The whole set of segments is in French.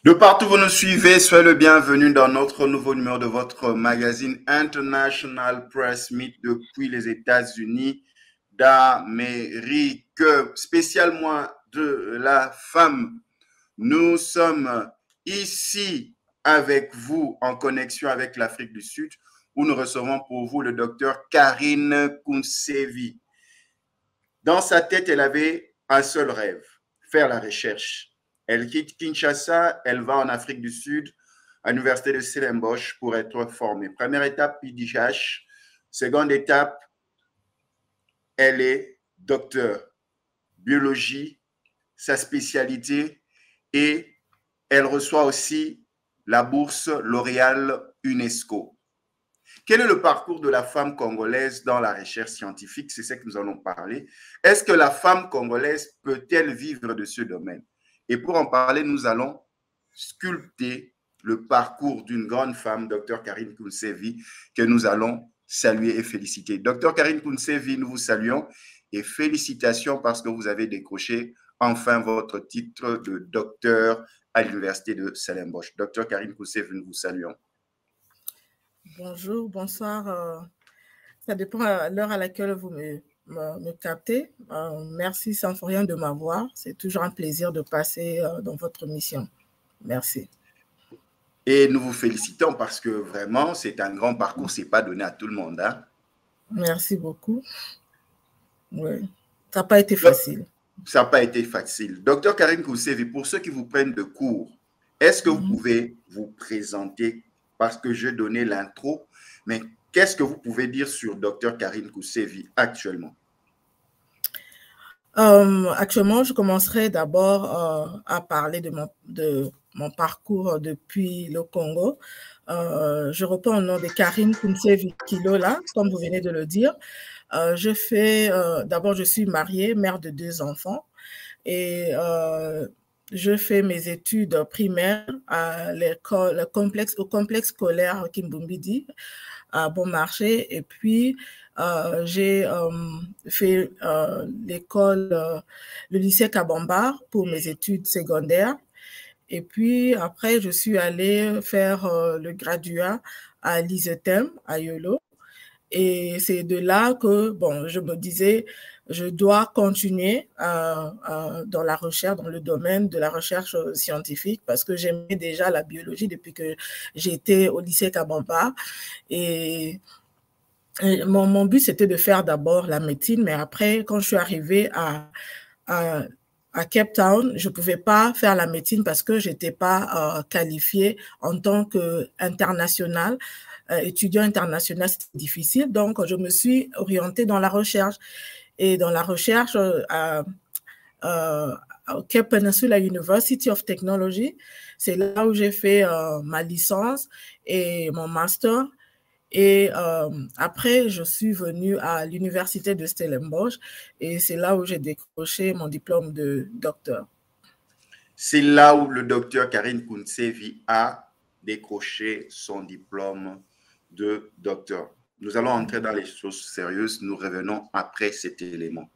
De partout où vous nous suivez, soyez le bienvenu dans notre nouveau numéro de votre magazine International Press Meet depuis les États-Unis d'Amérique. Spécialement de la femme, nous sommes ici avec vous en connexion avec l'Afrique du Sud où nous recevons pour vous le docteur Karine Kounsevi. Dans sa tête, elle avait un seul rêve, faire la recherche. Elle quitte Kinshasa, elle va en Afrique du Sud, à l'université de Stellenbosch pour être formée. Première étape, PDH. Seconde étape, elle est docteur, biologie, sa spécialité, et elle reçoit aussi la bourse L'Oréal UNESCO. Quel est le parcours de la femme congolaise dans la recherche scientifique? C'est ce que nous allons parler. Est-ce que la femme congolaise peut-elle vivre de ce domaine? Et pour en parler, nous allons sculpter le parcours d'une grande femme, Dr Karine Kounsevi, que nous allons saluer et féliciter. Dr Karine Kounsevi, nous vous saluons et félicitations parce que vous avez décroché enfin votre titre de docteur à l'université de Stellenbosch. Dr Karine Kounsevi, nous vous saluons. Bonjour, bonsoir. Ça dépend à l'heure à laquelle vous me captez. Merci sans rien de m'avoir. C'est toujours un plaisir de passer dans votre mission. Merci. Et nous vous félicitons parce que vraiment, c'est un grand parcours. Ce n'est pas donné à tout le monde. Hein? Merci beaucoup. Oui, ça n'a pas été facile. Ça n'a pas été facile. Docteur Karine Kounsevi, pour ceux qui vous prennent de cours, est-ce que vous pouvez vous présenter? Parce que j'ai donné l'intro, mais qu'est-ce que vous pouvez dire sur Dr Karine Kounsevi actuellement? Actuellement, je commencerai d'abord à parler de mon parcours depuis le Congo. Je reprends le nom de Karine Kounsevi Kilola, comme vous venez de le dire. D'abord, je suis mariée, mère de 2 enfants, et je fais mes études primaires à l'école, au complexe scolaire Kimbumbidi, à Bon Marché. Et puis, j'ai fait l'école, le lycée Kabamba pour mes études secondaires. Et puis, après, je suis allée faire le graduat à l'ISETEM, à Yolo. Et c'est de là que, bon, je me disais, je dois continuer dans la recherche, dans le domaine de la recherche scientifique, parce que j'aimais déjà la biologie depuis que j'étais au lycée Kabamba. Et mon but, c'était de faire d'abord la médecine, mais après, quand je suis arrivée à Cape Town, je ne pouvais pas faire la médecine parce que je n'étais pas qualifiée en tant qu'international. Étudiant international, c'était difficile. Donc, je me suis orientée dans la recherche. Et dans la recherche, au Cape Peninsula University of Technology, c'est là où j'ai fait ma licence et mon master. Et après, je suis venue à l'université de Stellenbosch et c'est là où j'ai décroché mon diplôme de docteur. C'est là où le docteur Karine Kounsevi a décroché son diplôme de docteur. Nous allons entrer dans les choses sérieuses. Nous revenons après cet élément.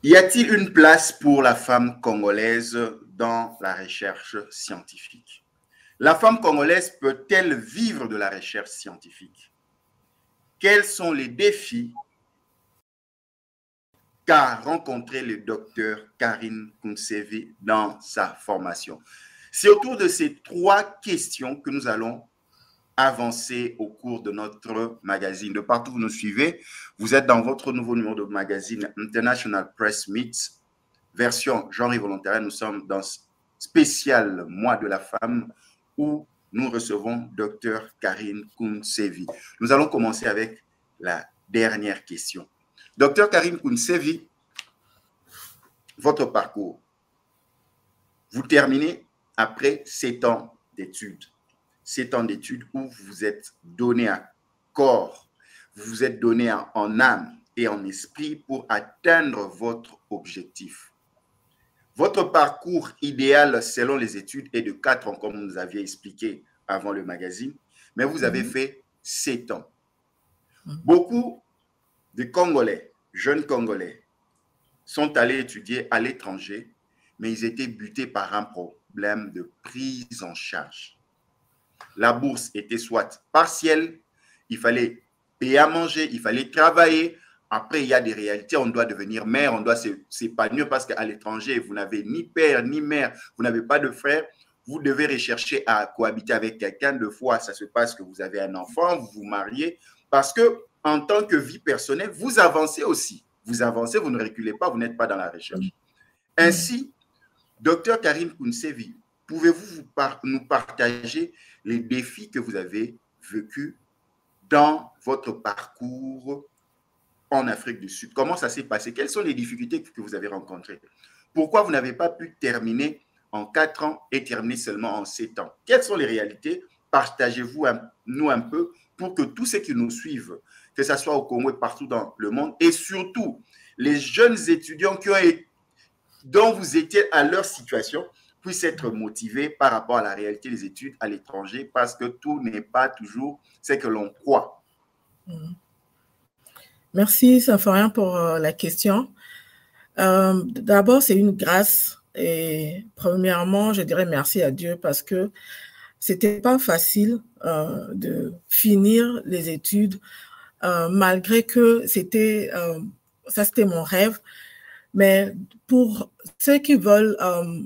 Y a-t-il une place pour la femme congolaise dans la recherche scientifique? La femme congolaise peut-elle vivre de la recherche scientifique? Quels sont les défis qu'a rencontré le docteur Karine Kounsevi dans sa formation? C'est autour de ces 3 questions que nous allons avancer au cours de notre magazine. De partout où vous nous suivez, vous êtes dans votre nouveau numéro de magazine International Press Meet version genre et volontariat, nous sommes dans spécial mois de la femme où nous recevons Dr Karine Kounsevi. Nous allons commencer avec la dernière question. Dr Karine Kounsevi, votre parcours. Vous terminez après 7 ans d'études. 7 ans d'études où vous vous êtes donné à corps, vous vous êtes donné en âme et en esprit pour atteindre votre objectif. Votre parcours idéal selon les études est de 4 ans, comme vous nous aviez expliqué avant le magazine, mais vous avez fait 7 ans. Beaucoup de Congolais, jeunes Congolais, sont allés étudier à l'étranger, mais ils étaient butés par un problème de prise en charge. La bourse était soit partielle, il fallait payer à manger, il fallait travailler. Après, il y a des réalités, on doit devenir mère, on doit s'épanouir parce qu'à l'étranger, vous n'avez ni père ni mère, vous n'avez pas de frère. Vous devez rechercher à cohabiter avec quelqu'un. Deux fois, ça se passe que vous avez un enfant, vous vous mariez. Parce que en tant que vie personnelle, vous avancez aussi. Vous avancez, vous ne reculez pas, vous n'êtes pas dans la recherche. Ainsi, Dr Karine Kounsevi, pouvez-vous nous partager les défis que vous avez vécus dans votre parcours en Afrique du Sud? Comment ça s'est passé? Quelles sont les difficultés que vous avez rencontrées? Pourquoi vous n'avez pas pu terminer en 4 ans et terminer seulement en 7 ans? Quelles sont les réalités? Partagez-vous nous un peu pour que tous ceux qui nous suivent, que ce soit au Congo et partout dans le monde, et surtout les jeunes étudiants dont vous étiez à leur situation, puissent être motivés par rapport à la réalité des études à l'étranger, parce que tout n'est pas toujours ce que l'on croit. Merci, Symphorien, pour la question. D'abord, c'est une grâce. Et premièrement, je dirais merci à Dieu parce que c'était pas facile de finir les études, malgré que c'était mon rêve. Mais pour ceux qui veulent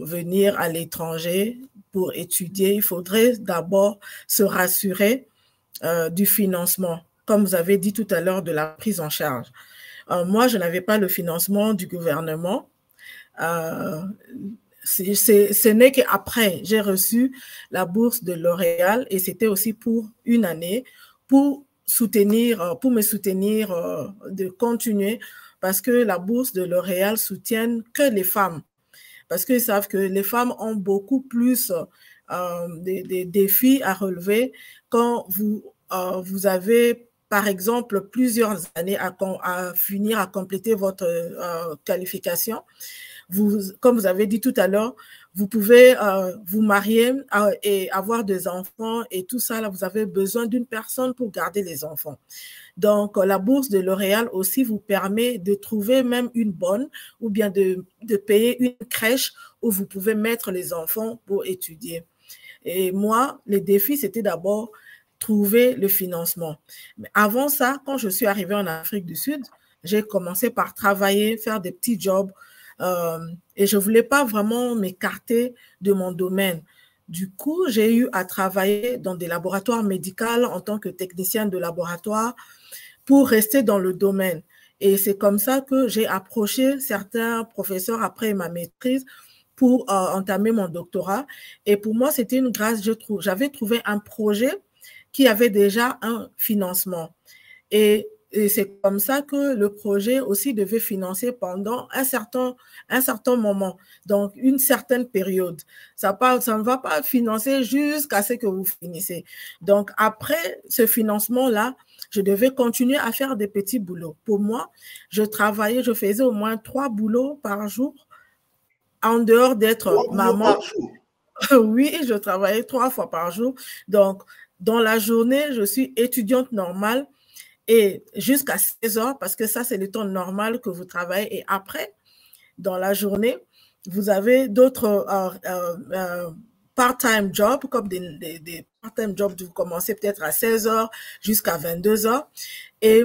venir à l'étranger pour étudier, il faudrait d'abord se rassurer du financement, comme vous avez dit tout à l'heure, de la prise en charge. Moi, je n'avais pas le financement du gouvernement. Ce n'est qu'après, j'ai reçu la bourse de L'Oréal et c'était aussi pour une année pour me soutenir de continuer parce que la bourse de L'Oréal soutient que les femmes parce qu'ils savent que les femmes ont beaucoup plus des défis à relever quand vous avez par exemple plusieurs années à finir, à compléter votre qualification. Comme vous avez dit tout à l'heure, vous pouvez vous marier et avoir des enfants et tout ça, là, vous avez besoin d'une personne pour garder les enfants. Donc, la bourse de L'Oréal aussi vous permet de trouver même une bonne ou bien de payer une crèche où vous pouvez mettre les enfants pour étudier. Et moi, les défis, c'était d'abord trouver le financement. Mais avant ça, quand je suis arrivée en Afrique du Sud, j'ai commencé par travailler, faire des petits jobs et je ne voulais pas vraiment m'écarter de mon domaine. Du coup, j'ai eu à travailler dans des laboratoires médicaux en tant que technicienne de laboratoire pour rester dans le domaine. Et c'est comme ça que j'ai approché certains professeurs après ma maîtrise pour entamer mon doctorat. Et pour moi, c'était une grâce. J'avais trouvé un projet qui avait déjà un financement. Et c'est comme ça que le projet aussi devait financer pendant un certain moment, donc une certaine période. Ça ne va pas financer jusqu'à ce que vous finissez. Donc, après ce financement-là, je devais continuer à faire des petits boulots. Pour moi, je faisais au moins 3 boulots par jour, en dehors d'être maman. Oui, je travaillais 3 fois par jour. Donc, dans la journée, je suis étudiante normale et jusqu'à 16 heures, parce que ça, c'est le temps normal que vous travaillez. Et après, dans la journée, vous avez d'autres part-time jobs, comme des part-time jobs, vous commencez peut-être à 16 heures jusqu'à 22 heures. Et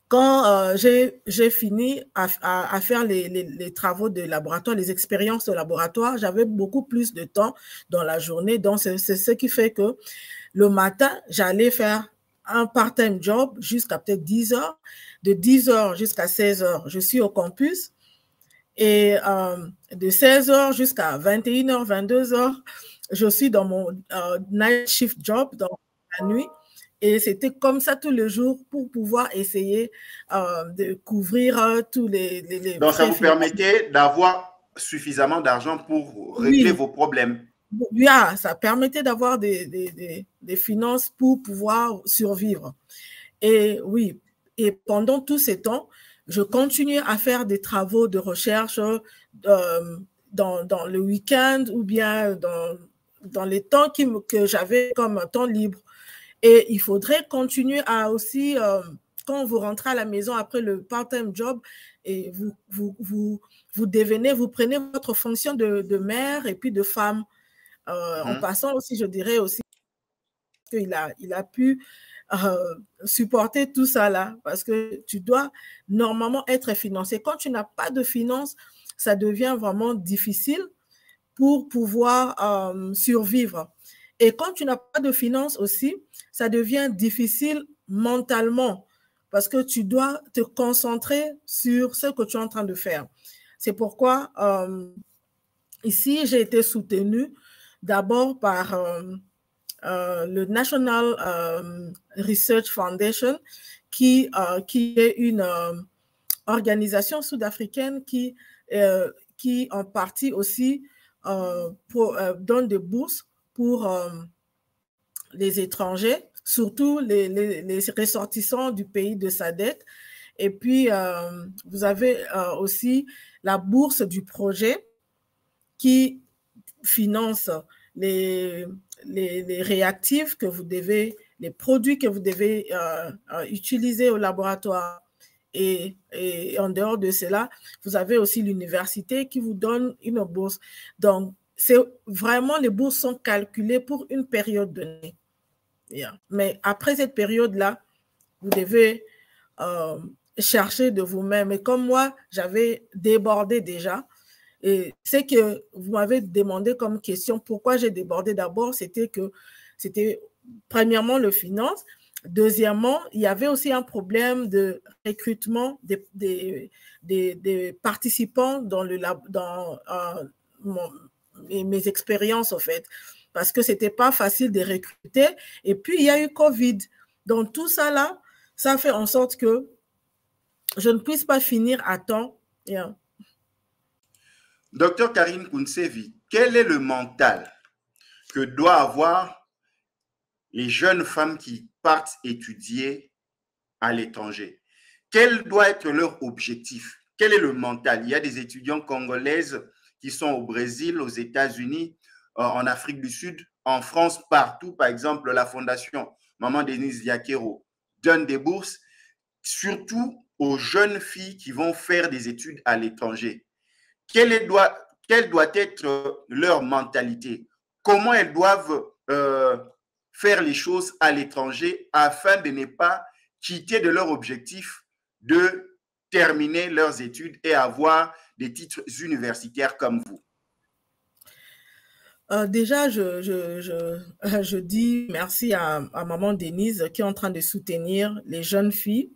quand j'ai fini à faire les travaux de laboratoire, les expériences de laboratoire, j'avais beaucoup plus de temps dans la journée. Donc, c'est ce qui fait que le matin, j'allais faire un part-time job jusqu'à peut-être 10 heures. De 10 heures jusqu'à 16 heures, je suis au campus. Et de 16h jusqu'à 21h, 22h, je suis dans mon night shift job, dans la nuit. Et c'était comme ça tous les jours pour pouvoir essayer de couvrir tous les Donc, ça frais vous financiers. permettait d'avoir suffisamment d'argent pour régler vos problèmes. Oui, ça permettait d'avoir des finances pour pouvoir survivre. Et oui, et pendant tous ces temps, je continuais à faire des travaux de recherche dans le week-end ou bien dans les temps que j'avais comme temps libre. Et il faudrait continuer à aussi, quand vous rentrez à la maison après le part-time job, et vous prenez votre fonction de mère et puis de femme. En passant aussi, je dirais aussi qu'il a pu supporter tout ça là, parce que tu dois normalement être financé. Quand tu n'as pas de finances, ça devient vraiment difficile pour pouvoir survivre. Et quand tu n'as pas de finances aussi, ça devient difficile mentalement parce que tu dois te concentrer sur ce que tu es en train de faire. C'est pourquoi ici, j'ai été soutenue d'abord par le National Research Foundation, qui est une organisation sud-africaine qui en partie aussi donne des bourses pour les étrangers, surtout les ressortissants du pays de SADC. Et puis, vous avez aussi la bourse du projet qui finance les réactifs que vous devez, les produits que vous devez utiliser au laboratoire. Et en dehors de cela, vous avez aussi l'université qui vous donne une bourse. Donc, c'est vraiment, les bourses sont calculées pour une période donnée. Yeah. Mais après cette période-là, vous devez chercher de vous-même. Et comme moi, j'avais débordé déjà, et c'est que vous m'avez demandé comme question pourquoi j'ai débordé. D'abord, c'était premièrement le finance. Deuxièmement, il y avait aussi un problème de recrutement des participants dans mes expériences, en fait, parce que ce n'était pas facile de recruter. Et puis, il y a eu COVID. Donc, tout ça là, ça fait en sorte que je ne puisse pas finir à temps. Yeah. Docteur Karine Kounsevi, quel est le mental que doivent avoir les jeunes femmes qui partent étudier à l'étranger? Quel doit être leur objectif? Quel est le mental? Il y a des étudiants congolaises qui sont au Brésil, aux États-Unis, en Afrique du Sud, en France, partout. Par exemple, la fondation Maman Denise Diakero donne des bourses, surtout aux jeunes filles qui vont faire des études à l'étranger. Quelle doit être leur mentalité? Comment elles doivent faire les choses à l'étranger afin de ne pas quitter de leur objectif de terminer leurs études et avoir des titres universitaires comme vous? Déjà, je dis merci à Maman Denise qui est en train de soutenir les jeunes filles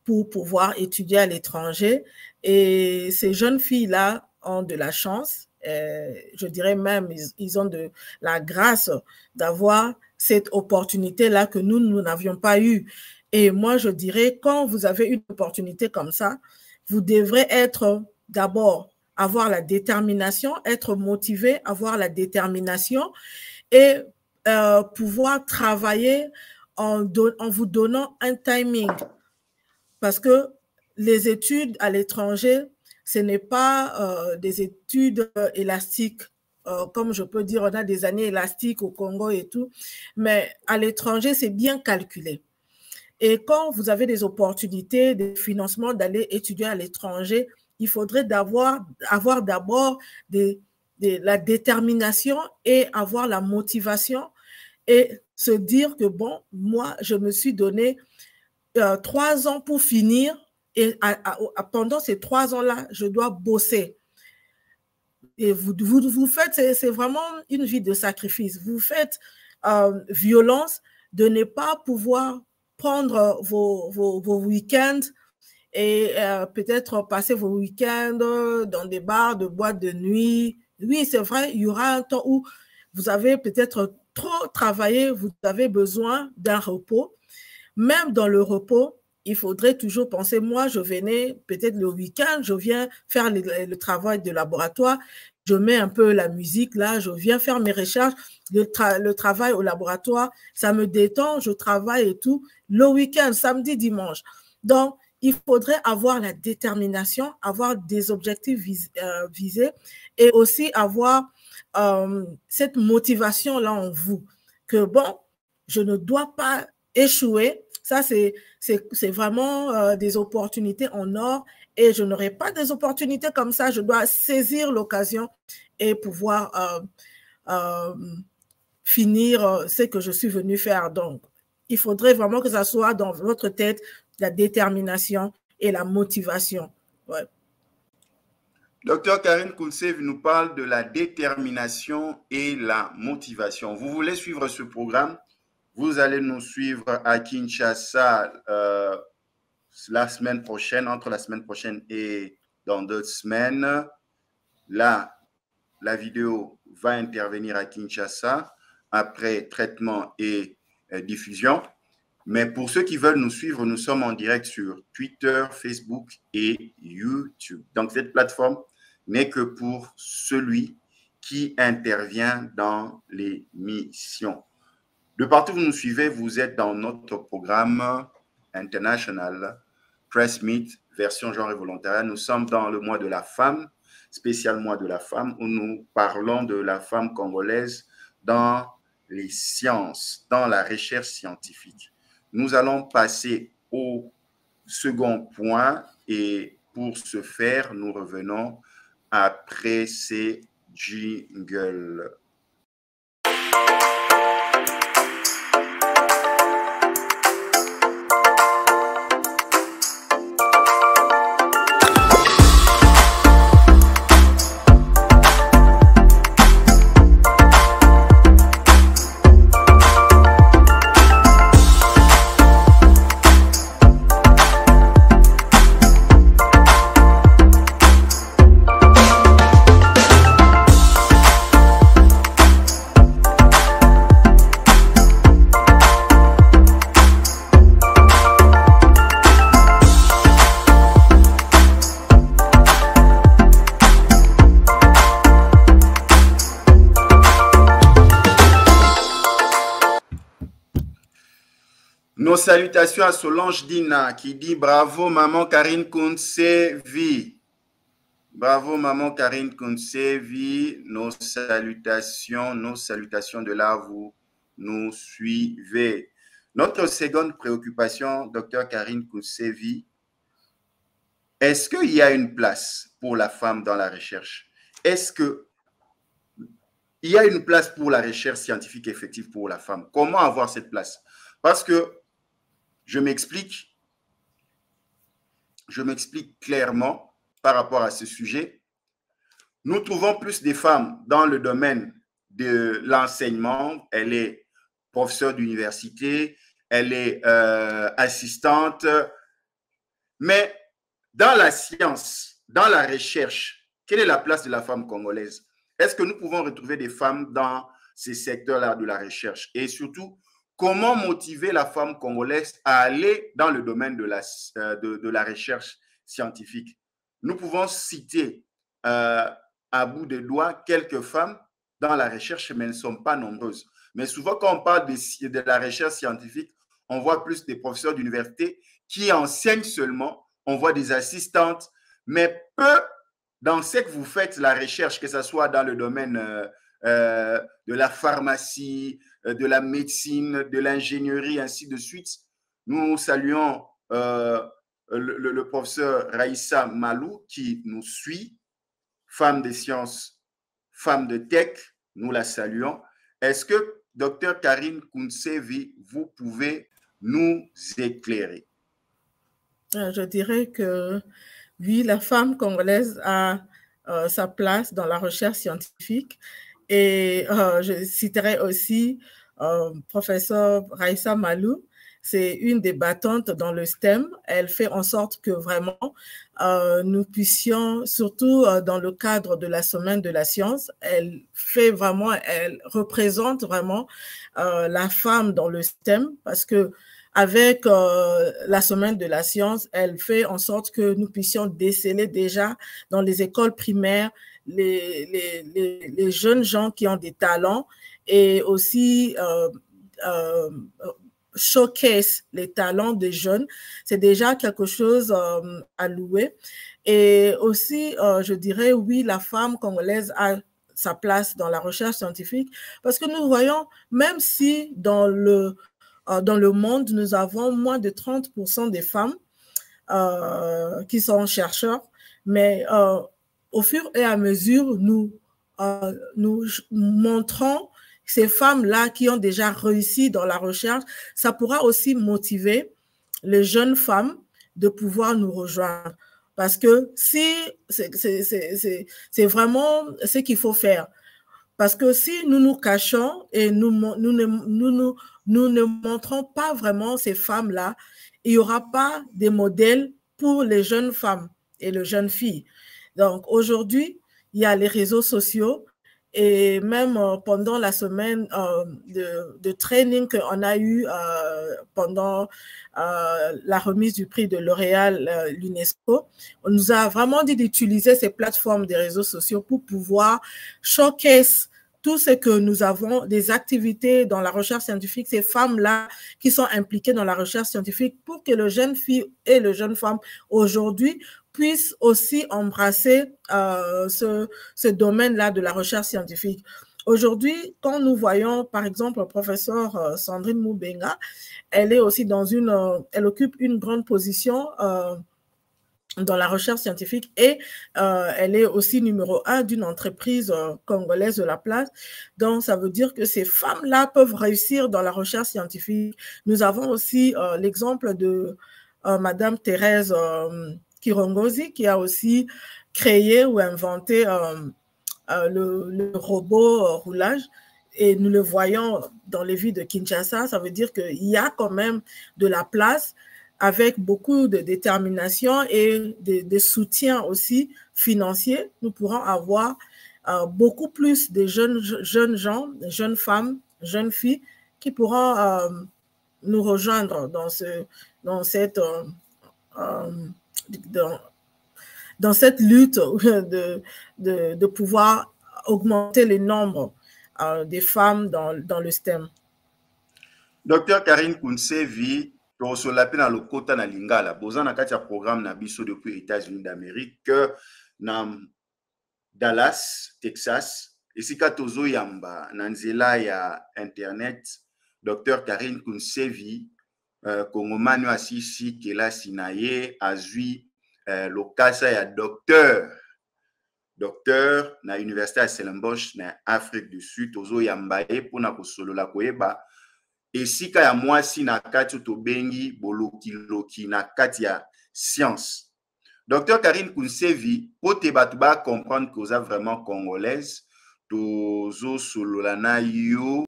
pour pouvoir étudier à l'étranger. Et ces jeunes filles-là ont de la chance, je dirais même, ils ont de la grâce d'avoir cette opportunité-là que nous n'avions pas eue. Et moi, je dirais, quand vous avez une opportunité comme ça, vous devrez être d'abord avoir la détermination, être motivé, avoir la détermination et pouvoir travailler en vous donnant un timing. Parce que les études à l'étranger, ce n'est pas des études élastiques. Comme je peux dire, on a des années élastiques au Congo et tout, mais à l'étranger, c'est bien calculé. Et quand vous avez des opportunités de financement d'aller étudier à l'étranger, il faudrait avoir d'abord la détermination et avoir la motivation et se dire que, bon, moi, je me suis donné 3 ans pour finir et pendant ces 3 ans-là, je dois bosser. Et vous faites, c'est vraiment une vie de sacrifice. Vous faites violence de ne pas pouvoir prendre vos week-ends et peut-être passer vos week-ends dans des bars, de boîtes de nuit. Oui, c'est vrai, il y aura un temps où vous avez peut-être trop travaillé, vous avez besoin d'un repos. Même dans le repos, il faudrait toujours penser, moi, je venais peut-être le week-end, je viens faire le travail de laboratoire, je mets un peu la musique là, je viens faire mes recherches, le travail au laboratoire, ça me détend, je travaille et tout, le week-end, samedi, dimanche. Donc, il faudrait avoir la détermination, avoir des objectifs visés et aussi avoir cette motivation-là en vous, que bon, je ne dois pas échouer. Ça, c'est vraiment des opportunités en or et je n'aurai pas des opportunités comme ça. Je dois saisir l'occasion et pouvoir finir ce que je suis venu faire. Donc, il faudrait vraiment que ça soit dans votre tête la détermination et la motivation. Ouais. Docteur Karine Kounsevi nous parle de la détermination et la motivation. Vous voulez suivre ce programme? Vous allez nous suivre à Kinshasa la semaine prochaine, entre la semaine prochaine et dans 2 semaines. Là, la vidéo va intervenir à Kinshasa après traitement et diffusion. Mais pour ceux qui veulent nous suivre, nous sommes en direct sur Twitter, Facebook et YouTube. Donc, cette plateforme n'est que pour celui qui intervient dans l'émission. De partout où vous nous suivez, vous êtes dans notre programme International Press Meet, version genre et volontariat. Nous sommes dans le mois de la femme, spécial mois de la femme, où nous parlons de la femme congolaise dans les sciences, dans la recherche scientifique. Nous allons passer au second point et pour ce faire, nous revenons après ces jingles. Nos salutations à Solange Dina qui dit bravo maman Karine Kounsevi. Bravo maman Karine Kounsevi. Nos salutations de là vous nous suivez. Notre seconde préoccupation, docteur Karine Kounsevi, est-ce qu'il y a une place pour la femme dans la recherche? Est-ce qu'il y a une place pour la recherche scientifique effective pour la femme? Comment avoir cette place? Parce que je m'explique clairement par rapport à ce sujet. Nous trouvons plus de femmes dans le domaine de l'enseignement. Elle est professeure d'université, elle est assistante. Mais dans la science, dans la recherche, quelle est la place de la femme congolaise? Est-ce que nous pouvons retrouver des femmes dans ces secteurs-là de la recherche? Et surtout, comment motiver la femme congolaise à aller dans le domaine de la recherche scientifique? Nous pouvons citer à bout de doigts quelques femmes dans la recherche, mais elles ne sont pas nombreuses. Mais souvent, quand on parle de la recherche scientifique, on voit plus des professeurs d'université qui enseignent seulement, on voit des assistantes, mais peu dans ce que vous faites, la recherche, que ce soit dans le domaine de la pharmacie, de la médecine, de l'ingénierie, ainsi de suite. Nous saluons le professeur Raïssa Malou qui nous suit, femme de sciences, femme de tech, nous la saluons. Est-ce que, docteur Karine Kounsevi, vous pouvez nous éclairer? Je dirais que oui, la femme congolaise a sa place dans la recherche scientifique. Et je citerai aussi professeur Raïssa Malou, c'est une des battantes dans le STEM. Elle fait en sorte que vraiment nous puissions, surtout dans le cadre de la semaine de la science, elle représente vraiment la femme dans le STEM, parce que avec la semaine de la science, elle fait en sorte que nous puissions déceler déjà dans les écoles primaires les jeunes gens qui ont des talents, et aussi showcase les talents des jeunes. C'est déjà quelque chose à louer. Et aussi, je dirais, oui, la femme congolaise a sa place dans la recherche scientifique, parce que nous voyons, même si dans le monde, nous avons moins de 30% des femmes qui sont chercheurs, mais au fur et à mesure, nous montrons ces femmes-là qui ont déjà réussi dans la recherche. Ça pourra aussi motiver les jeunes femmes de pouvoir nous rejoindre. Parce que si c'est vraiment ce qu'il faut faire. Parce que si nous nous cachons et nous ne montrons pas vraiment ces femmes-là, il n'y aura pas de modèles pour les jeunes femmes et les jeunes filles. Donc aujourd'hui, il y a les réseaux sociaux, et même pendant la semaine de training qu'on a eu pendant la remise du prix de L'Oréal, l'UNESCO, on nous a vraiment dit d'utiliser ces plateformes des réseaux sociaux pour pouvoir showcase tout ce que nous avons, des activités dans la recherche scientifique, ces femmes-là qui sont impliquées dans la recherche scientifique, pour que les jeunes filles et les jeunes femmes aujourd'hui puissent aussi embrasser ce domaine-là de la recherche scientifique. Aujourd'hui, quand nous voyons, par exemple, le professeur Sandrine Moubenga, elle est aussi elle occupe une grande position dans la recherche scientifique, et elle est aussi numéro 1 d'une entreprise congolaise de la place. Donc, ça veut dire que ces femmes-là peuvent réussir dans la recherche scientifique. Nous avons aussi l'exemple de Madame Thérèse Kirongozi, qui a aussi créé ou inventé le robot roulage, et nous le voyons dans les villes de Kinshasa. Ça veut dire qu'il y a quand même de la place, avec beaucoup de détermination et de soutien aussi financier. Nous pourrons avoir beaucoup plus de jeunes gens, jeunes femmes, jeunes filles qui pourront nous rejoindre dans cette lutte de pouvoir augmenter le nombre des femmes dans le STEM. Docteur Karine Kounsevi, tosolape na lokota na lingala, boza na kati ya programme na biso depuis États-Unis d'Amérique, na Dallas, Texas, esika tozo yamba na nzela ya internet. Docteur Karine Kounsevi, Kongomani asisi kelasi na ye, azwi lokasa ya docteur na Université ya Stellenbosch na Afrique du Sud. Tozo yamba ye pona kosolola koyeba esika ya mwasi na kati tobengi bolokiloki na kati ya science. Docteur Karine Kounsevi, pote batu ba comprendre que vous êtes vraiment congolaise, tozo solola na yo,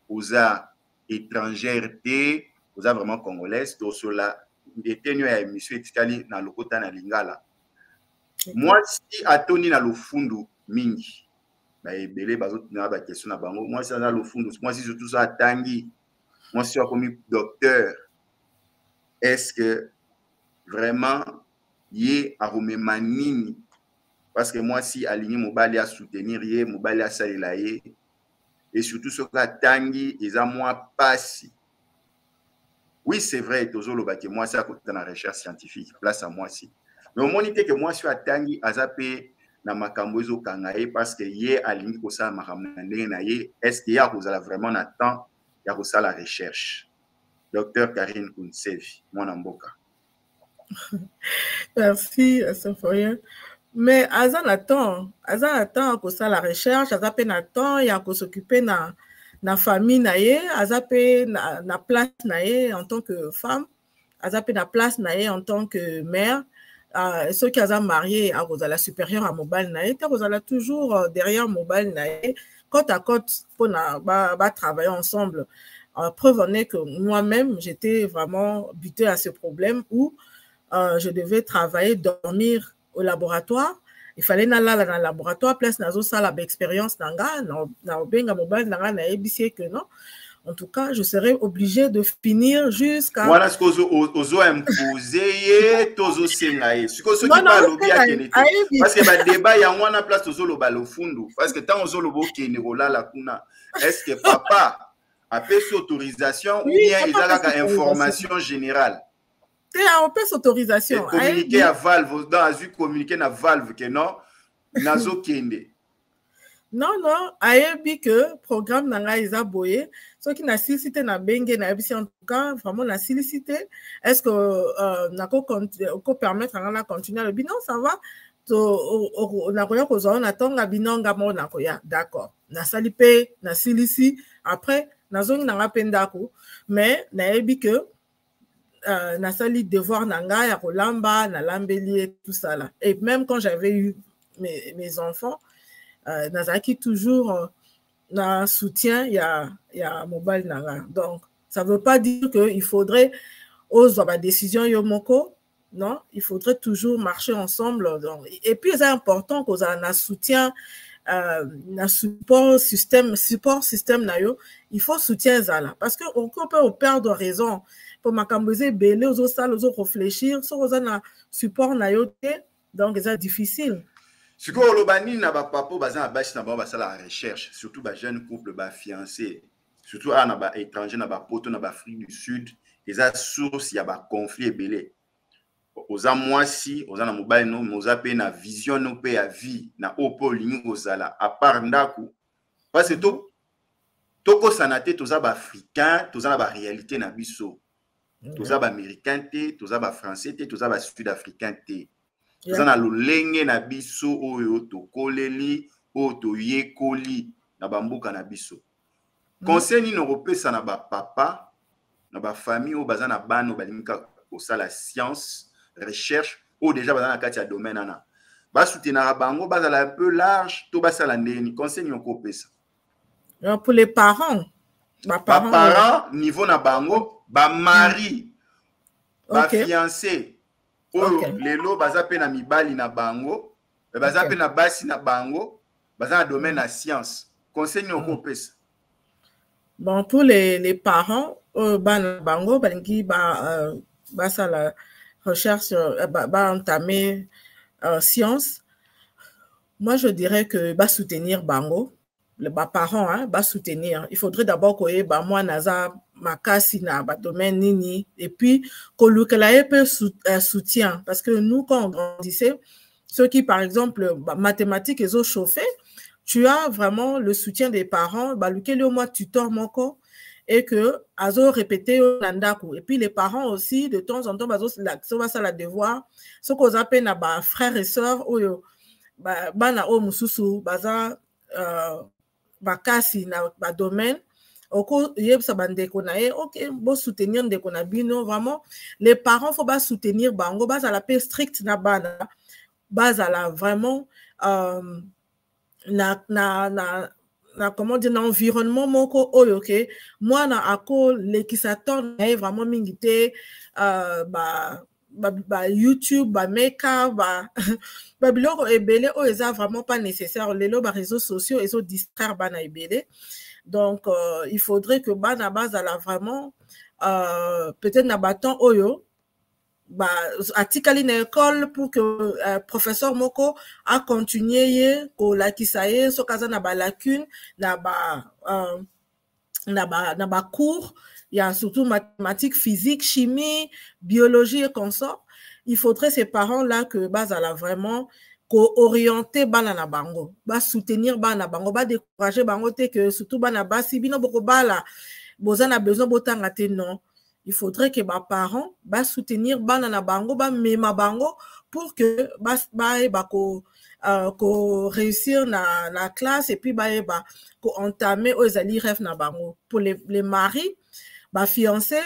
vous êtes étrangère te, vous êtes vraiment congolaise, to sola etenyo ya émission etikali na lokota na lingala. Mwasi atoni na lofundu mingi. Ba ebele bazo na ba question na bango, mwasi na lofundu, mwasi surtout ça tangi. Moi, je suis comme docteur. Est-ce que vraiment, yé a manini? Parce que moi, si aligné mobali à soutenir, yé mobali à salilaye, et surtout ce que tangi, ils ont moins passé. Oui, c'est vrai, toujours le moi, c'est à côté de la recherche scientifique, place à moi aussi. Mais au moment que moi, je suis à tangi, à zapé, na makambozo kangaye, parce que yé aligné ko sa makamande na yé, est-ce qu'il y a vraiment un temps? Il y a aussi la recherche. Docteur Karine Kounsevi, mon amboka. Merci, Symphorien. Mais Azan attend que ça la recherche, Azapé attend, il y a qu'on s'occuper na famille naie, Azapé na place naie en tant que femme, Azapé na place naie en tant que mère. Ceux qui ont marié à la supérieure à mobile naie, vous allez toujours derrière mobile naie, côte à côte pour travailler ensemble. Preuve en est que moi-même, j'étais vraiment butée à ce problème où je devais travailler, dormir au laboratoire. Il fallait aller dans le laboratoire, place nazo sala expérience nanga, na obenga mobile nanga na ebisi que non. En tout cas, je serais obligée de finir jusqu'à. Voilà ce que ozo imposer, tozo sengaye. Ce que ceux qui parlent au bien parce que le débat il y a une place tozo lo balo fundu parce que tant ozo lo boki ni rola la kuna. Est-ce que papa a fait son autorisation ou bien il a une information générale? On peut autorisation. Communiquer à Valve, dans Azure communiquer à Valve que non, nazo kende. Non, non, ayebi que programme nanga isa boye, ceux qui na silicité na bengue na ebisi en tout cas, vraiment na silicité, est-ce que nako permettre à continuer le bilan, ça va? To nakoya kozwa na tonga binonga mo nakoya, d'accord. Na salipe, na silici, après nazongi nanga pendako, mais na ebi que na sali devoir nanga ya kolamba, na lambeli et tout ça là. Et même quand j'avais eu mes enfants, nazaki toujours un soutien, il y a mobile nanga. Donc, ça ne veut pas dire qu'il faudrait oser la décision yomoko. Non, il faudrait toujours marcher ensemble. Donc, et puis, c'est important qu'on ait un soutien, un support système nayo. Il faut soutien zala parce que on peut perdre raison. Pour m'acamboser belé aux salles, aux réfléchir, sur aux un support nayo. Donc, c'est difficile. Ce que olobani na ba papo baza bashi na ba basala recherche, surtout ba jeune couple ba fiancé, surtout na ba étranger na ba poto na ba Afrique du Sud, eza source ya ba conflit ebele. Oza mwasi, oza na mobile no, oza pe na vision no pe ya vie na opo lingi ozala à part ndaku. Parce que toko sanate toza ba africain, toza na ba réalité na biso. Toza ba américain te, toza ba français te, toza ba sud-africain te. Toza na lolenge na biso oyo tokoleli oyo toyekoli na bamboka na biso. Conseil nini okopesa na bapapa na bafamille oyo baza na bana balingi kosala science recherche oyo déjà baza na kati ya domaine wana basoutenaka bango bazala un peu large to basala ndeni. Conseil nini okopesa? Pour les parents, baparents niveau na bango bamari bafiancé oyo lelo baza pe na mibali na bango, baza pe na basi na bango, baza na domaine na science. Conseil ni okopesa? Bon, pour les parents, bango balingi ça la recherche entamer science. Moi je dirais que soutenir bango, les parents soutenir. Il faudrait d'abord que moi naza makasi na domaine nini et puis kolukela peu soutien parce que nous quand on grandissait, ceux qui par exemple mathématiques ils ont chauffé, tu as vraiment le soutien des parents, balukeli au moins tuteur moko et que azo répéter nandaku et puis les parents aussi de temps en temps bazo la devoir ce qu'on appelle na ba frères et sœurs oyo bana o mususu baza bakasi na ba domaine oko yebsa bandeko na ye ok bo soutenir ndeko na bino vraiment les parents faut pas soutenir bango baza la paix strict na bana baza la vraiment comment dire na environnement moko oyo ok moi na ako lekisateur na vraiment mingité YouTube, make-up, biloko ebele o eza vraiment pas nécessaire. Les réseaux sociaux ils ont distraire bana ebele. Donc il faudrait que bana base à la vraiment peut-être na baton oyo atikali na école pour que professeur moko a continuer ko lakisa ye so kaza na ba lacune na ba cours. Il y a surtout mathématiques, physique, chimie, biologie et consorts. Il faudrait ces parents-là que bazala vraiment orienter bana na bango, soutenir bana bango, décourager bango te que surtout bana basi bino boko bala bozana besoin botanga te non. Il faudrait que ba parents soutenir bana na bango mema bango pour que ko réussir na classe et puis ko entamer aux ali rêve na bango. Pour les maris fiancé,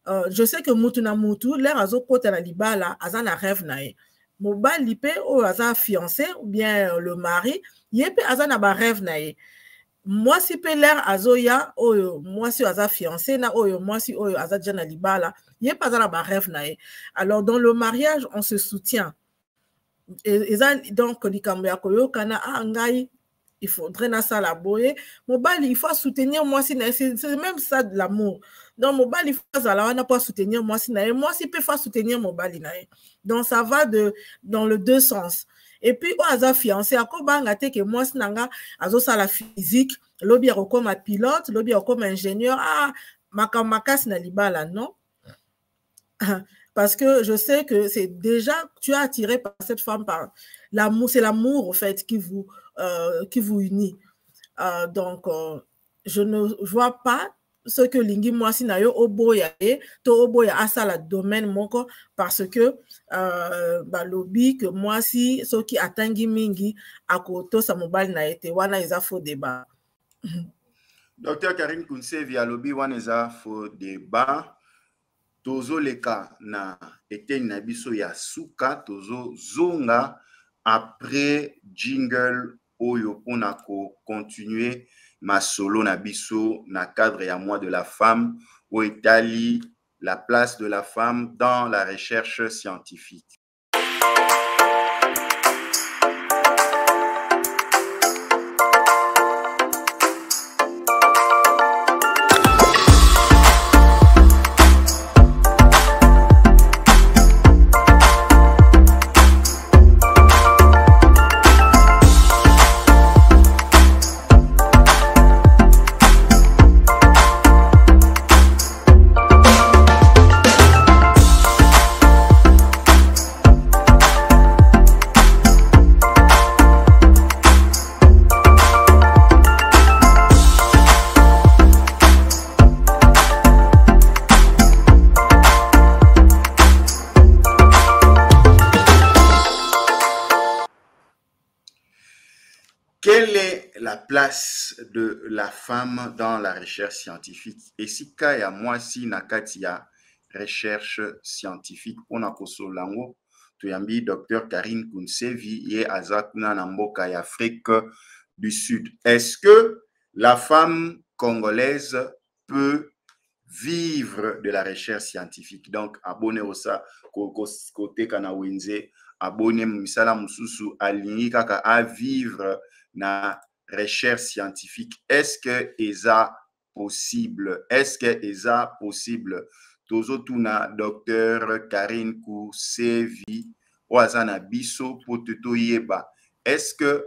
je sais que mutu na mutu l'air azo kota na libala azana rêve na ye mobali pe o aza fiancé ou bien le mari yepe azana ba rêve na ye moi si pe l'air azoya oyo moi si aza fiancé na oyo moi si oyo aza déjà na libala yé pas la ba rêve na ye. Alors dans le mariage on se soutient et ça donc likambo ya koyokana ngai il faudrait na sala boye mobali il faut soutenir moi si c'est même ça de l'amour. Donc mobali il faut azala wana pour soutenir moi si na ye moi si peut faire soutenir mobali na ye. Donc ça va dans le deux sens. Et puis au aza fiancé akobanga te que moi si nanga azo sala physique lobi comme un pilote lobi comme ingénieur makamaka na libala non. Parce que je sais que c'est déjà, tu es attiré par cette femme, par l'amour, c'est l'amour en fait qui vous unit. Donc, je ne vois pas ce que lingi moi si nayo oboya to oboya asala domaine moko parce que balobi que moi si ce qui atangi mingi akoto sa mobile na été wana eza faux débat. Docteur Karine Kounsevi alobi wana eza faux débat. Tozo leka na eteni na biso ya suka tozo zonga après jingle oyo pona ko continuer ma solo na biso na cadre ya mois de la femme au Italie la place de la femme dans la recherche scientifique. Quelle est la place de la femme dans la recherche scientifique? Et si kaya moi si nakati ya recherche scientifique on a kosolango tuyambi Dr Karine Kounsevi ye azakuna na mboka ya Afrique du Sud. Est-ce que la femme congolaise peut vivre de la recherche scientifique? Donc abonné au sa côté kana wenze abonné misala mususu alingi kaka à vivre na recherche scientifique. Est-ce que eza possible? Est-ce que eza possible? Tozo tuna Docteur Karine Kounsevi oazana biso poteto yeba. Est-ce que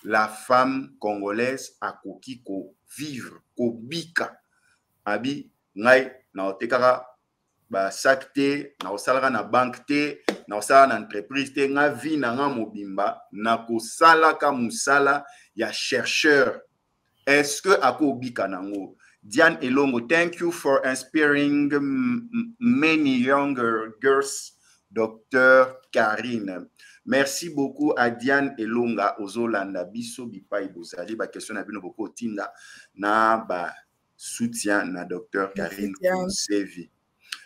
la femme congolaise a koki ko vivre ko bika abi ngai na otekaka ba sakte na osalaka na banque te na osala na entreprise te nga vi na nga mobimba na kosalaka musala ya chercheur. Est-ce que ako bika nango? Diane Elongo, thank you for inspiring many younger girls, Dr. Karine. Merci beaucoup à Diane Elonga ozolanda biso bipai bozali ba question na bino boko tinda na ba soutien na Dr. Karine Kounsevi.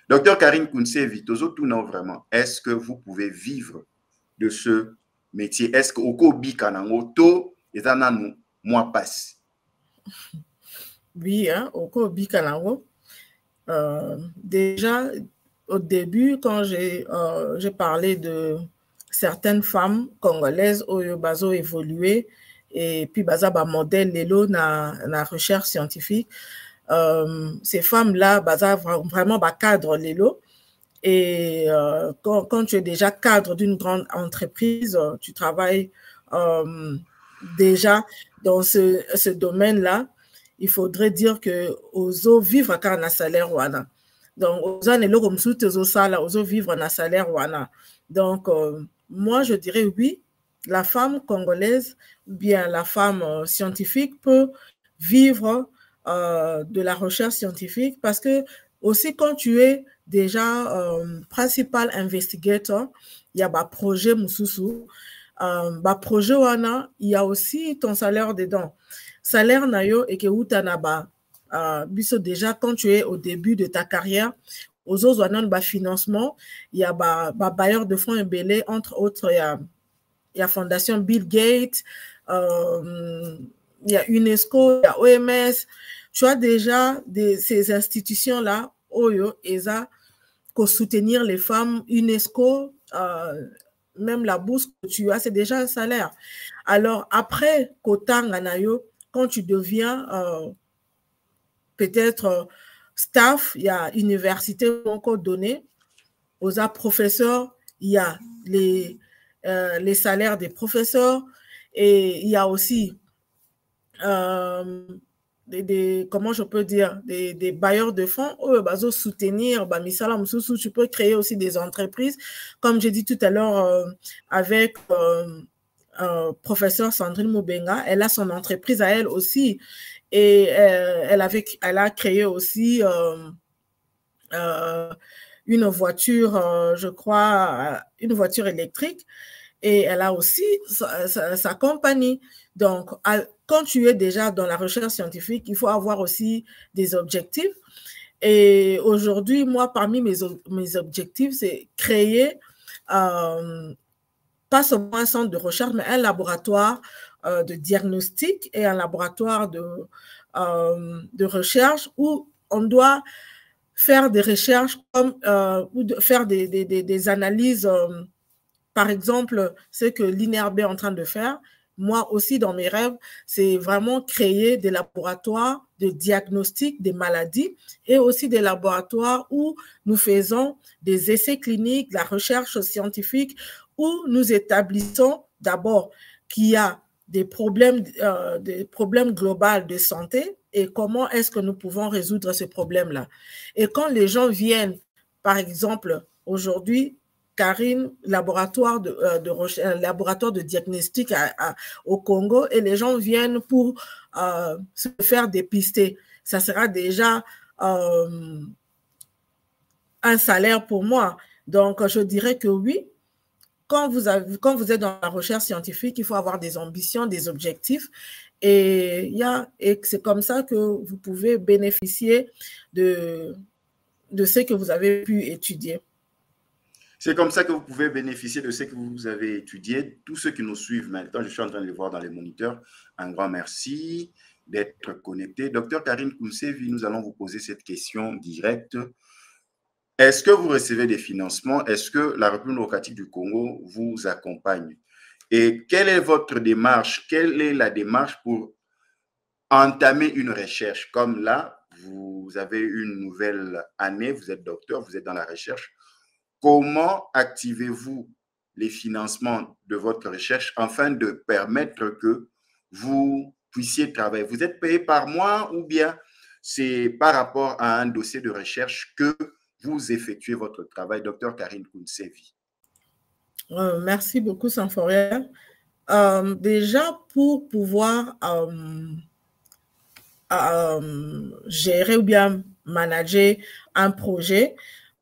Dr. Karine Kounsevi, tozotuna vraiment, est-ce que vous pouvez vivre de ce métier? Est-ce que oko bika nango to ezana nou moi passe? Oui, hein, oko bika nango. Déjà au début quand j'ai parlé de certaines femmes congolaises oyo bazo évolué et puis baza ba modèle lelo na recherche scientifique. Ces femmes-là, vraiment cadre lelo. Et quand tu es déjà cadre d'une grande entreprise, tu travailles déjà dans ce domaine-là, il faudrait dire que ozo vivre à un salaire wana. Donc, ozo nelo comme sous ozo sala, ozo vivre un salaire wana. Donc, moi, je dirais oui, la femme congolaise, bien la femme scientifique peut vivre de la recherche scientifique parce que aussi quand tu es déjà principal investigator, il y a un projet mususu, projet wana, il y a aussi ton salaire dedans. Salaire nayo et que utanaba biso déjà quand tu es au début de ta carrière, aux autres wana financement, il y a bailleur de fonds embellé entre autres il y a Fondation Bill Gates, il y a UNESCO, il y a OMS. Tu as déjà ces institutions-là, OYO, ESA, pour soutenir les femmes, UNESCO, même la bourse que tu as, c'est déjà un salaire. Alors, après Kota Nganayo, quand tu deviens peut-être staff, il y a université encore donné, aux professeurs, il y a les salaires des professeurs et il y a aussi comment je peux dire, des bailleurs de fonds, soutenir, tu peux créer aussi des entreprises, comme j'ai dit tout à l'heure avec professeur Sandrine Moubenga, elle a son entreprise à elle aussi, et elle a créé aussi une voiture, je crois, une voiture électrique, et elle a aussi sa compagnie. Donc, quand tu es déjà dans la recherche scientifique, il faut avoir aussi des objectifs. Et aujourd'hui, moi, parmi mes objectifs, c'est créer pas seulement un centre de recherche, mais un laboratoire de diagnostic et un laboratoire de recherche où on doit faire des recherches comme ou faire des analyses. Par exemple, ce que l'INRB est en train de faire, moi aussi dans mes rêves, c'est vraiment créer des laboratoires de diagnostic des maladies et aussi des laboratoires où nous faisons des essais cliniques, la recherche scientifique, où nous établissons d'abord qu'il y a des problèmes globaux de santé et comment est-ce que nous pouvons résoudre ces problèmes-là. Et quand les gens viennent, par exemple, aujourd'hui, Karine, laboratoire de diagnostic au Congo, et les gens viennent pour se faire dépister. Ça sera déjà un salaire pour moi. Donc, je dirais que oui, quand vous êtes dans la recherche scientifique, il faut avoir des ambitions, des objectifs, et c'est comme ça que vous pouvez bénéficier de ce que vous avez pu étudier. C'est comme ça que vous pouvez bénéficier de ce que vous avez étudié. Tous ceux qui nous suivent maintenant, je suis en train de les voir dans les moniteurs. Un grand merci d'être connectés. Docteur Karine Kounsevi, nous allons vous poser cette question directe. Est-ce que vous recevez des financements? Est-ce que la République démocratique du Congo vous accompagne? Et quelle est votre démarche? Quelle est la démarche pour entamer une recherche? Comme là, vous avez une nouvelle année, vous êtes docteur, vous êtes dans la recherche. Comment activez-vous les financements de votre recherche afin de permettre que vous puissiez travailler? Vous êtes payé par mois ou bien c'est par rapport à un dossier de recherche que vous effectuez votre travail? Docteur Karine Kounsevi. Merci beaucoup, Sanforiel. Déjà, pour pouvoir gérer ou bien manager un projet,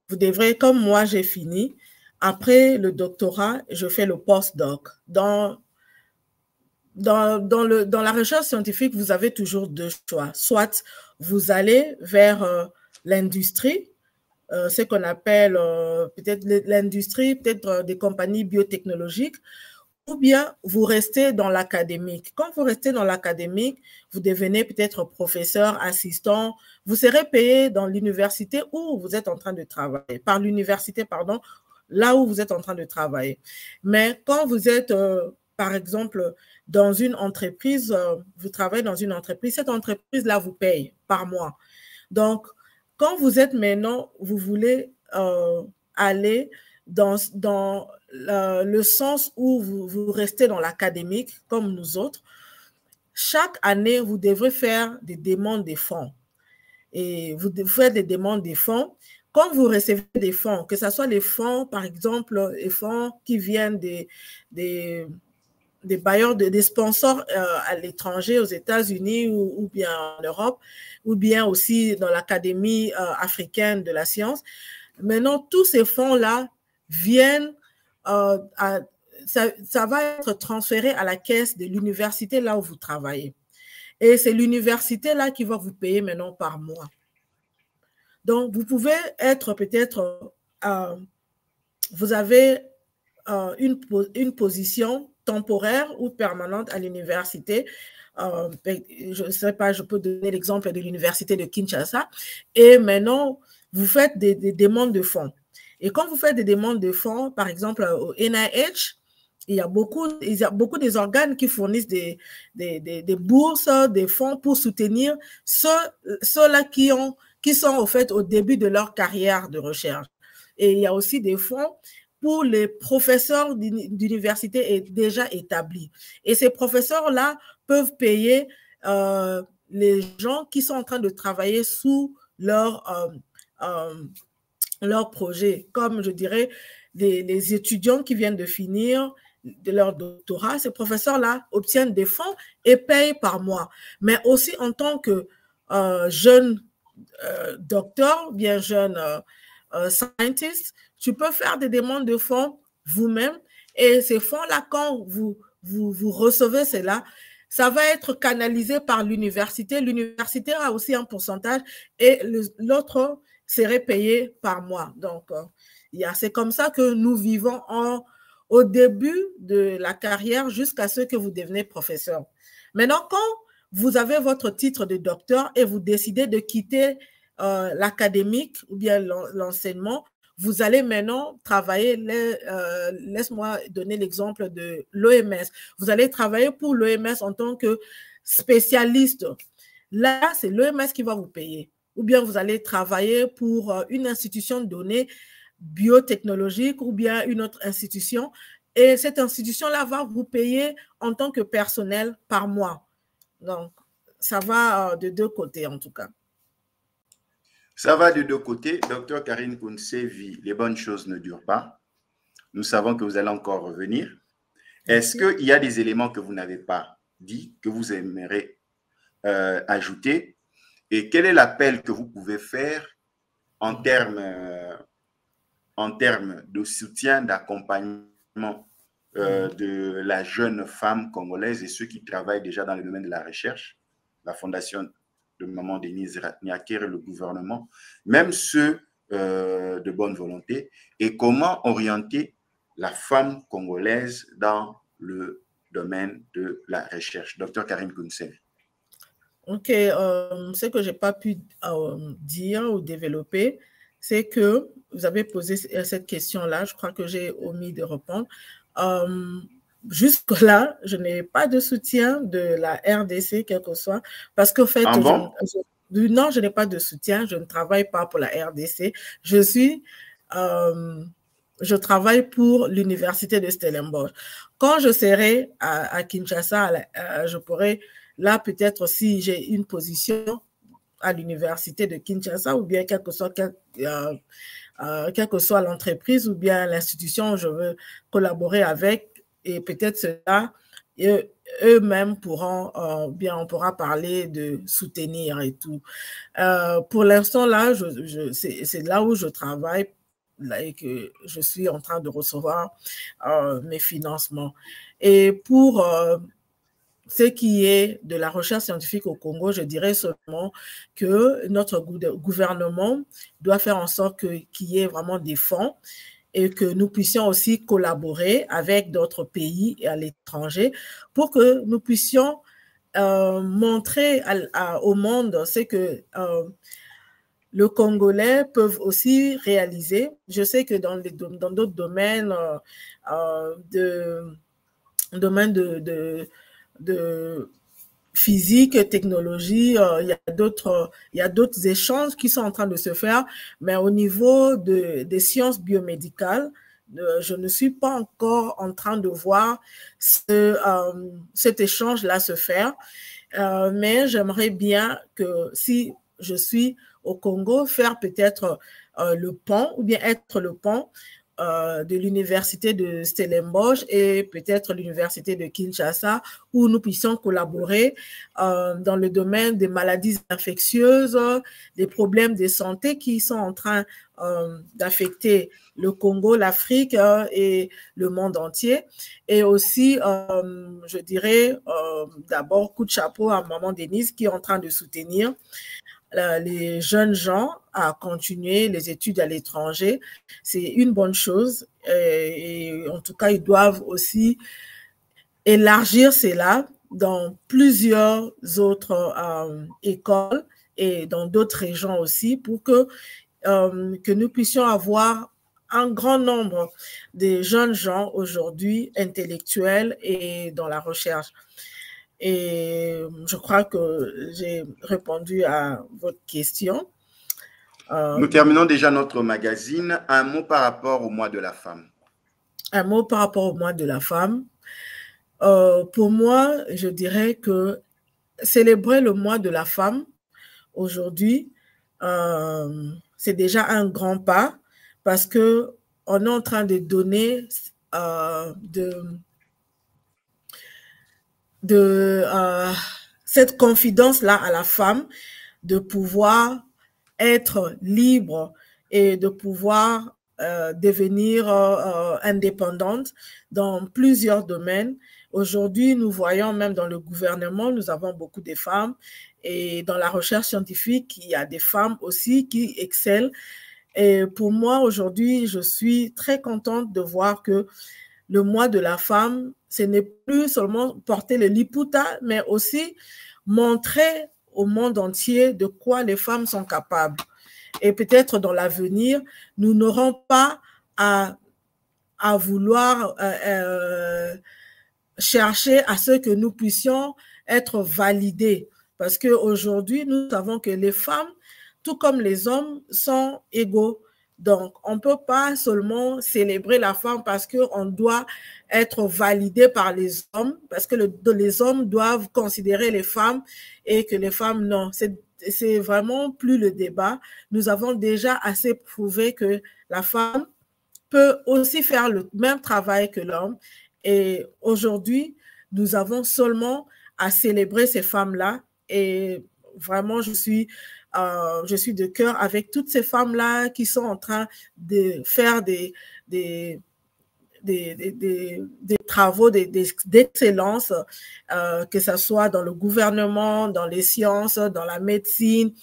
vous devrez, comme moi, j'ai fini. Après le doctorat, je fais le postdoc. Dans la recherche scientifique, vous avez toujours deux choix. Soit vous allez vers l'industrie, ce qu'on appelle peut-être l'industrie, peut-être des compagnies biotechnologiques, ou bien vous restez dans l'académique. Quand vous restez dans l'académique, vous devenez peut-être professeur, assistant, vous serez payé dans l'université où vous êtes en train de travailler, par l'université, pardon, là où vous êtes en train de travailler. Mais quand vous êtes, par exemple, dans une entreprise, vous travaillez dans une entreprise, cette entreprise-là vous paye par mois. Donc, quand vous êtes maintenant, vous voulez aller dans le sens où vous restez dans l'académique, comme nous autres, chaque année, vous devrez faire des demandes des fonds. Et vous faites des demandes des fonds. Quand vous recevez des fonds, que ce soit les fonds, par exemple, les fonds qui viennent des bailleurs, des sponsors à l'étranger, aux États-Unis ou bien en Europe, ou bien aussi dans l'Académie africaine de la science. Maintenant, tous ces fonds-là viennent, ça va être transféré à la caisse de l'université là où vous travaillez. Et c'est l'université-là qui va vous payer maintenant par mois. Donc, vous pouvez être peut-être, vous avez une position temporaire ou permanente à l'université je ne sais pas, je peux donner l'exemple de l'université de Kinshasa, et maintenant, vous faites des demandes de fonds. Et quand vous faites des demandes de fonds, par exemple au NIH, il y a beaucoup des organes qui fournissent des bourses, des fonds pour soutenir ceux-là qui sont au fait au début de leur carrière de recherche. Et il y a aussi des fonds pour les professeurs d'université déjà établis. Et ces professeurs-là peuvent payer les gens qui sont en train de travailler sous leur projet, comme je dirais les étudiants qui viennent de finir de leur doctorat. Ces professeurs-là obtiennent des fonds et payent par mois. Mais aussi en tant que jeune docteur, bien jeune scientist, tu peux faire des demandes de fonds vous-même, et ces fonds-là, quand vous recevez cela, ça va être canalisé par l'université. L'université a aussi un pourcentage et l'autre serait payé par mois. Donc, c'est comme ça que nous vivons au début de la carrière jusqu'à ce que vous devenez professeur. Maintenant, quand vous avez votre titre de docteur et vous décidez de quitter l'académique ou bien l'enseignement, vous allez maintenant travailler, laisse-moi donner l'exemple de l'OMS. Vous allez travailler pour l'OMS en tant que spécialiste. Là, c'est l'OMS qui va vous payer. Ou bien vous allez travailler pour une institution donnée biotechnologique ou bien une autre institution. Et cette institution-là va vous payer en tant que personnel par mois. Donc, ça va de deux côtés en tout cas. Ça va de deux côtés. Docteur Karine Kounsevi, les bonnes choses ne durent pas. Nous savons que vous allez encore revenir. Est-ce qu'il y a des éléments que vous n'avez pas dit, que vous aimeriez ajouter? Et quel est l'appel que vous pouvez faire en termes de soutien, d'accompagnement de la jeune femme congolaise et ceux qui travaillent déjà dans le domaine de la recherche, la Fondation de Maman Denise Niaker et le gouvernement, même ceux de bonne volonté, et comment orienter la femme congolaise dans le domaine de la recherche? Docteur Karine Kounsevi. Ok, ce que je n'ai pas pu dire ou développer, c'est que vous avez posé cette question-là, je crois que j'ai omis de répondre. Jusque-là, je n'ai pas de soutien de la RDC, quel que soit, parce qu'en fait, non, je n'ai pas de soutien, je ne travaille pas pour la RDC. Je travaille pour l'université de Stellenbosch. Quand je serai à Kinshasa, je pourrais, là, peut-être si j'ai une position à l'université de Kinshasa ou bien quelle que soit l'entreprise ou bien l'institution où je veux collaborer avec, et peut-être cela, eux-mêmes pourront, bien on pourra parler de soutenir et tout. Pour l'instant, là, c'est là où je travaille là, et que je suis en train de recevoir mes financements. Et pour ce qui est de la recherche scientifique au Congo, je dirais seulement que notre gouvernement doit faire en sorte qu'il y ait vraiment des fonds et que nous puissions aussi collaborer avec d'autres pays et à l'étranger pour que nous puissions montrer au monde ce que le Congolais peuvent aussi réaliser. Je sais que dans d'autres domaines, de physique, technologie, il y a d'autres échanges qui sont en train de se faire, mais au niveau des sciences biomédicales, je ne suis pas encore en train de voir cet échange-là se faire, mais j'aimerais bien que si je suis au Congo, faire peut-être le pont ou bien être le pont de l'université de Stellenbosch et peut-être l'université de Kinshasa, où nous puissions collaborer dans le domaine des maladies infectieuses, des problèmes de santé qui sont en train d'affecter le Congo, l'Afrique et le monde entier. Et aussi, je dirais d'abord coup de chapeau à Maman Denise qui est en train de soutenir les jeunes gens à continuer les études à l'étranger. C'est une bonne chose et en tout cas, ils doivent aussi élargir cela dans plusieurs autres écoles et dans d'autres régions aussi pour que nous puissions avoir un grand nombre de jeunes gens aujourd'hui intellectuels et dans la recherche. Et je crois que j'ai répondu à votre question. Nous terminons déjà notre magazine. Un mot par rapport au mois de la femme. Un mot par rapport au mois de la femme. Pour moi, je dirais que célébrer le mois de la femme aujourd'hui, c'est déjà un grand pas parce qu'on est en train de donner cette confidence-là à la femme de pouvoir être libre et de pouvoir devenir indépendante dans plusieurs domaines. Aujourd'hui, nous voyons même dans le gouvernement, nous avons beaucoup de femmes et dans la recherche scientifique, il y a des femmes aussi qui excellent. Et pour moi, aujourd'hui, je suis très contente de voir que le mois de la femme, ce n'est plus seulement porter le liputa, mais aussi montrer au monde entier de quoi les femmes sont capables. Et peut-être dans l'avenir, nous n'aurons pas à vouloir chercher à ce que nous puissions être validés. Parce qu'aujourd'hui, nous savons que les femmes, tout comme les hommes, sont égaux. Donc, on ne peut pas seulement célébrer la femme parce qu'on doit être validé par les hommes, parce que les hommes doivent considérer les femmes et que les femmes, non. C'est vraiment plus le débat. Nous avons déjà assez prouvé que la femme peut aussi faire le même travail que l'homme. Et aujourd'hui, nous avons seulement à célébrer ces femmes-là. Et vraiment, je suis de cœur avec toutes ces femmes-là qui sont en train de faire des travaux d'excellence, que ce soit dans le gouvernement, dans les sciences, dans la médecine,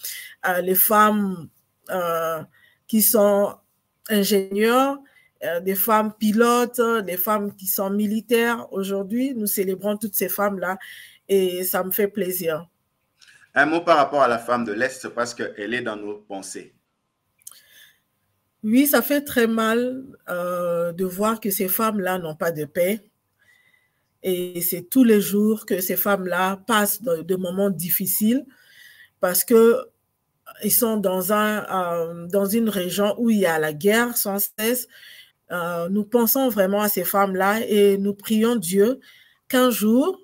les femmes qui sont ingénieurs, des femmes pilotes, des femmes qui sont militaires. Aujourd'hui, nous célébrons toutes ces femmes-là et ça me fait plaisir. Un mot par rapport à la femme de l'Est parce qu'elle est dans nos pensées. Oui, ça fait très mal de voir que ces femmes-là n'ont pas de paix. Et c'est tous les jours que ces femmes-là passent de moments difficiles parce qu'ils sont dans une région où il y a la guerre sans cesse. Nous pensons vraiment à ces femmes-là et nous prions Dieu qu'un jour,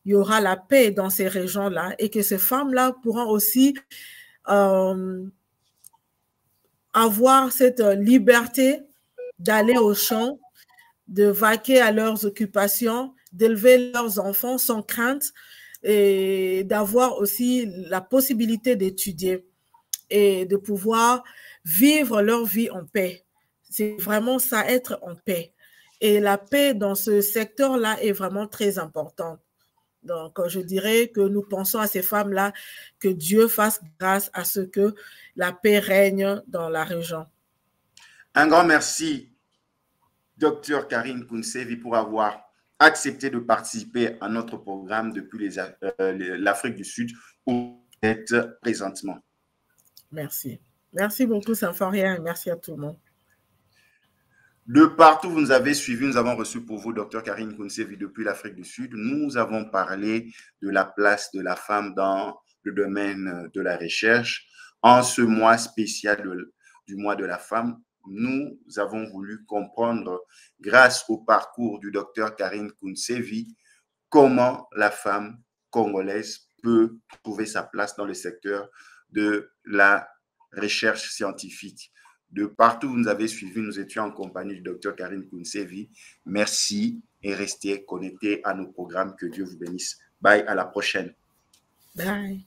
il y aura la paix dans ces régions-là et que ces femmes-là pourront aussi avoir cette liberté d'aller au champ, de vaquer à leurs occupations, d'élever leurs enfants sans crainte et d'avoir aussi la possibilité d'étudier et de pouvoir vivre leur vie en paix. C'est vraiment ça, être en paix. Et la paix dans ce secteur-là est vraiment très importante. Donc, je dirais que nous pensons à ces femmes-là, que Dieu fasse grâce à ce que la paix règne dans la région. Un grand merci, Dr Karine Kounsevi, pour avoir accepté de participer à notre programme depuis l'Afrique du Sud où vous êtes présentement. Merci. Merci beaucoup, Symphorien, et merci à tout le monde. De partout, vous nous avez suivis. Nous avons reçu pour vous Dr Karine Kounsevi depuis l'Afrique du Sud. Nous avons parlé de la place de la femme dans le domaine de la recherche. En ce mois spécial du mois de la femme, nous avons voulu comprendre, grâce au parcours du Dr Karine Kounsevi, comment la femme congolaise peut trouver sa place dans le secteur de la recherche scientifique. De partout où vous nous avez suivis, nous étions en compagnie du Dr Karine Kounsevi. Merci et restez connectés à nos programmes. Que Dieu vous bénisse. Bye, à la prochaine. Bye.